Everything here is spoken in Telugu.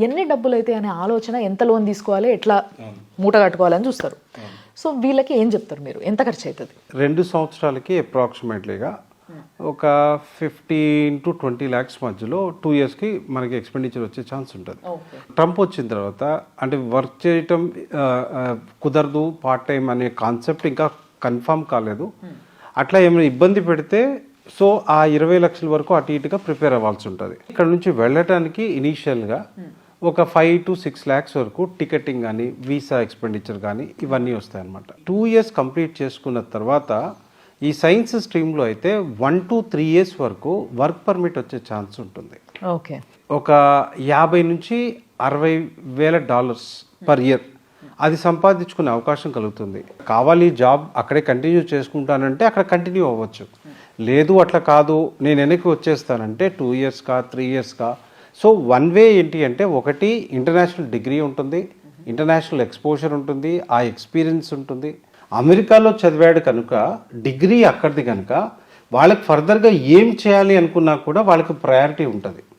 ఎన్ని డబ్బులు అయితే అనే ఆలోచన, ఎంత లోన్ తీసుకోవాలి, ఎట్లా మూట కట్టుకోవాలని చూస్తారు. సో వీళ్ళకి ఏం చెప్తారు మీరు, ఎంత ఖర్చు అవుతుంది? 2 సంవత్సరాలకి అప్రాక్సిమేట్లీగా ఒక 15 to 20 lakhs మధ్యలో 2 yearsకి మనకి ఎక్స్పెండిచర్ వచ్చే ఛాన్స్ ఉంటుంది. ట్రంప్ వచ్చిన తర్వాత అంటే వర్క్ చేయటం కుదరదు, పార్ట్ టైం అనే కాన్సెప్ట్ ఇంకా కన్ఫర్మ్ కాలేదు. అట్లా ఏమైనా ఇబ్బంది పెడితే సో ఆ 20 లక్షల వరకు అటు ఇటుగా ప్రిపేర్ అవ్వాల్సి ఉంటుంది. ఇక్కడ నుంచి వెళ్ళటానికి ఇనీషియల్గా ఒక 5 to 6 lakhs వరకు టికెటింగ్ కానీ, వీసా ఎక్స్పెండిచర్ కానీ ఇవన్నీ వస్తాయన్నమాట. 2 years కంప్లీట్ చేసుకున్న తర్వాత ఈ సైన్స్ స్ట్రీమ్లో అయితే 1 to 3 years వరకు వర్క్ పర్మిట్ వచ్చే ఛాన్స్ ఉంటుంది. ఓకే, ఒక 50 నుంచి 60 వేల డాలర్స్ పర్ ఇయర్ అది సంపాదించుకునే అవకాశం కలుగుతుంది. కావాలి జాబ్ అక్కడే కంటిన్యూ చేసుకుంటానంటే అక్కడ కంటిన్యూ అవ్వచ్చు. లేదు అట్లా కాదు నేను వెనక్కి వచ్చేస్తానంటే 2 yearsకా 3 yearsకా. సో వన్ వే ఏంటి అంటే, ఒకటి ఇంటర్నేషనల్ డిగ్రీ ఉంటుంది, ఇంటర్నేషనల్ ఎక్స్పోజర్ ఉంటుంది, ఆ ఎక్స్పీరియన్స్ ఉంటుంది. అమెరికాలో చదివాడు కనుక డిగ్రీ అక్కడిది కనుక వాళ్ళకి ఫర్దర్గా ఏం చేయాలి అనుకున్నా కూడా వాళ్ళకి ప్రయారిటీ ఉంటుంది.